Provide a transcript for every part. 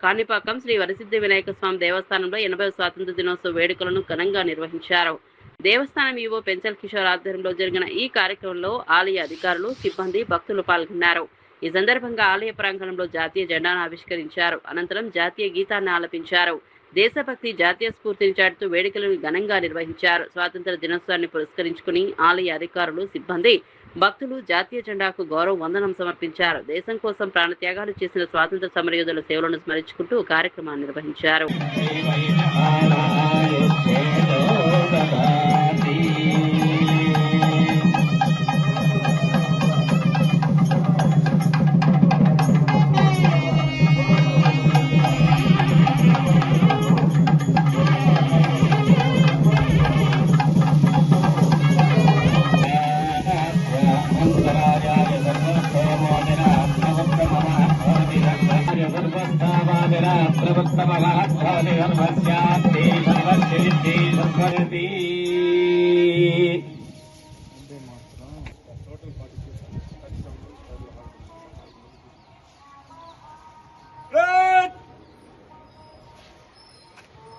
కాణిపాకం శ్రీ వరసిద్ధి వినాయక స్వామి దేవస్థానంలో 80వ స్వాతంత్ర దినోత్సవ వేడుకలను ఘనంగా నిర్వహించారు. దేవస్థానం ఈవో పెంచల్ కిషోర్ ఆధ్వర్యంలో జరిగిన ఈ కార్యక్రమంలో ఆలయ అధికారులు, సిబ్బంది, భక్తులు పాల్గొన్నారు. ఈ సందర్భంగా ఆలయ ప్రాంగణంలో జాతీయ జెండాను ఆవిష్కరించారు. అనంతరం జాతీయ గీతాన్ని ఆలపించారు. దేశభక్తి, జాతీయ స్ఫూర్తిని చాటుతూ వేడుకలను ఘనంగా నిర్వహించారు. స్వాతంత్ర దినోత్సవాన్ని పురస్కరించుకుని ఆలయ అధికారులు, సిబ్బంది, భక్తులు జాతీయ జెండాకు గౌరవ వందనం సమర్పించారు. దేశం కోసం ప్రాణత్యాగాలు చేసిన స్వాతంత్ర సమరయోధుల సేవలను స్మరించుకుంటూ కార్యక్రమాన్ని నిర్వహించారు.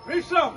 Vision!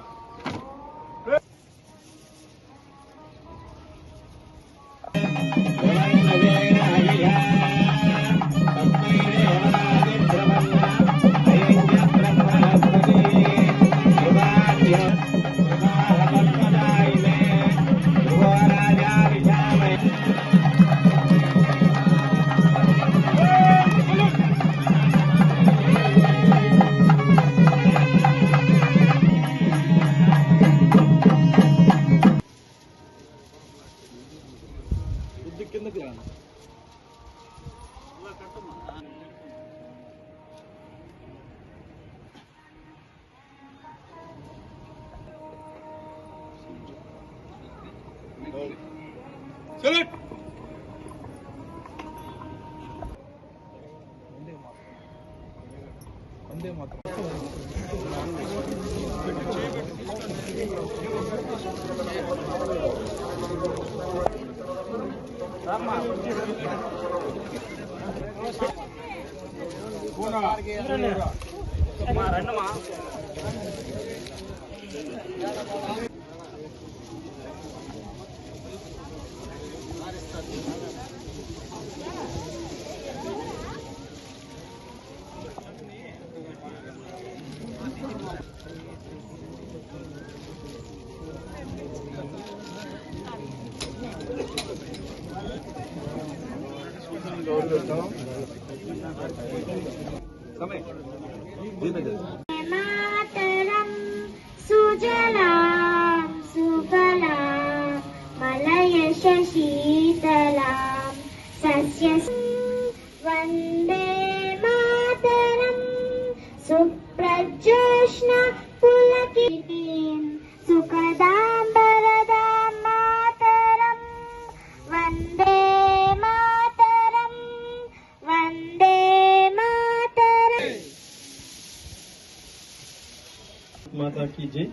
Select! Vande Mataram. मातरं सुजलां सुफलां मलयजशीतलां सस्यं वन्दे मातरं सुप्रज्योत्स्ना पुलकितीं सुखदां वरदां मातरं वन्दे मातरं वन्दे మాతాకి జై.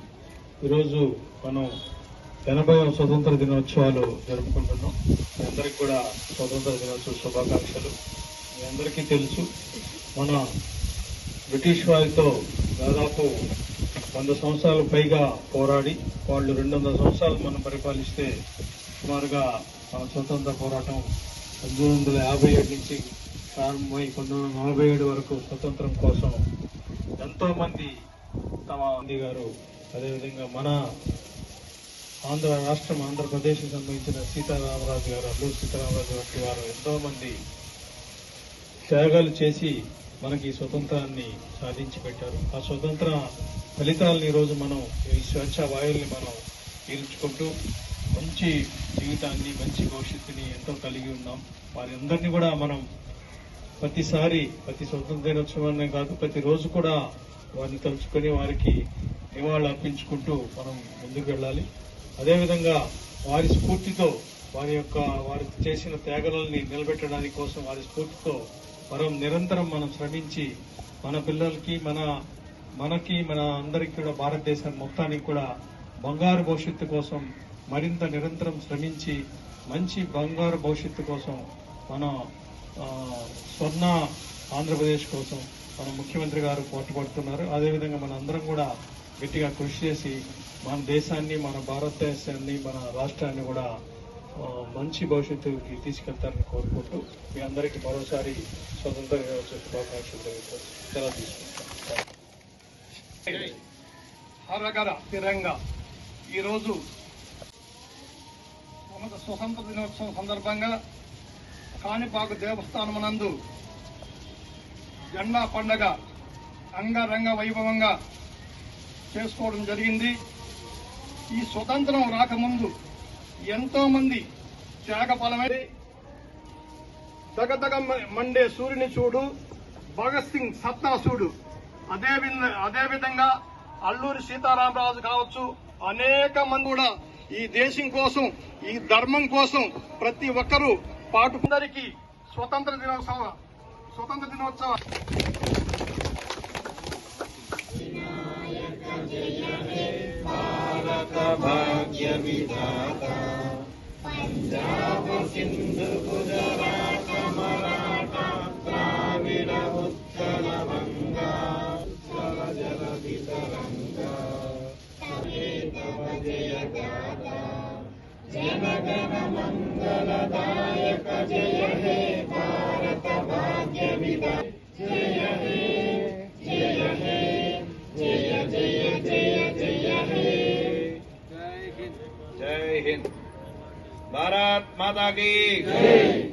ఈరోజు మనం 80వ స్వతంత్ర దినోత్సవాలు జరుపుకుంటున్నాం. మీ అందరికి కూడా స్వతంత్ర దినోత్సవ శుభాకాంక్షలు. మీ అందరికీ తెలుసు, మన బ్రిటిష్ వారితో దాదాపు 100 సంవత్సరాలు పైగా పోరాడి వాళ్ళు 200 సంవత్సరాలు మనం పరిపాలిస్తే సుమారుగా మన స్వతంత్ర పోరాటం 1957 నుంచి ప్రారంభమై 1947 వరకు స్వతంత్రం కోసం ఎంతో మంది తమ గాంధీ గారు, అదేవిధంగా మన ఆంధ్ర రాష్ట్రం ఆంధ్రప్రదేశ్కి సంబంధించిన సీతారామరాజు గారు, అల్లూరి సీతారామరాజు వంటి వారు ఎంతో మంది త్యాగాలు చేసి మనకి స్వతంత్రాన్ని సాధించి పెట్టారు. ఆ స్వతంత్ర ఫలితాలను ఈరోజు మనం ఈ స్వేచ్ఛ వాయువుల్ని మనం పీల్చుకుంటూ మంచి జీవితాన్ని, మంచి భవిష్యత్తుని ఎంతో కలిగి ఉన్నాం. వారి అందరినీ కూడా మనం ప్రతి స్వతంత్ర దినోత్సవాన్ని కాదు, ప్రతి రోజు కూడా వారిని తలుచుకొని వారికి నివాళులు అర్పించుకుంటూ మనం ముందుకు వెళ్ళాలి. అదేవిధంగా వారి స్ఫూర్తితో వారు చేసిన త్యాగాలని నిలబెట్టడానికి కోసం వారి స్ఫూర్తితో నిరంతరం మనం శ్రమించి మన పిల్లలకి మన అందరికీ కూడా భారతదేశం మొత్తానికి కూడా బంగారు భవిష్యత్తు కోసం మరింత నిరంతరం శ్రమించి మంచి బంగారు భవిష్యత్తు కోసం మన స్వర్ణ ఆంధ్రప్రదేశ్ కోసం మన ముఖ్యమంత్రి గారు పోటుపడుతున్నారు. అదేవిధంగా మన అందరం కూడా గట్టిగా కృషి చేసి మన దేశాన్ని, మన భారతదేశాన్ని, మన రాష్ట్రాన్ని కూడా మంచి భవిష్యత్తుకి తీసుకెళ్తారని కోరుకుంటూ మీ అందరికీ మరోసారి స్వతంత్ర దినోత్సవ శుభాకాంక్షలు సెలవు తీసుకుంటాం. హరగర తిరంగా ఈరోజు స్వతంత్ర దినోత్సవం సందర్భంగా కాణిపాక దేవస్థానమునందు జెండా పండగ అంగరంగ వైభవంగా చేసుకోవడం జరిగింది. ఈ స్వతంత్రం రాకముందు ఎంతో మంది త్యాగఫలమై దగదగ మండే సూర్యుని చూడు, భగత్ సింగ్ సత్తా చూడు, అదేవిధంగా అల్లూరి సీతారామరాజు కావచ్చు, అనేక మంది కూడా ఈ దేశం కోసం, ఈ ధర్మం కోసం ప్రతి ఒక్కరూ పాటుకుందరికి స్వతంత్ర దినోత్సవ భారత భాగ్య విధాత పంజాబ్ సింధు గుజరాత మరాఠా ద్రావిడ ఉత్కల వంగా జల వితరంగా తవ జయ గాథ జనగణ మంగళదాయక జయ హే భారత భాగ్య విధాత జయ హే జయ హే జయ జయ జయ జయ హే. జై హింద్. भारत माता की जय.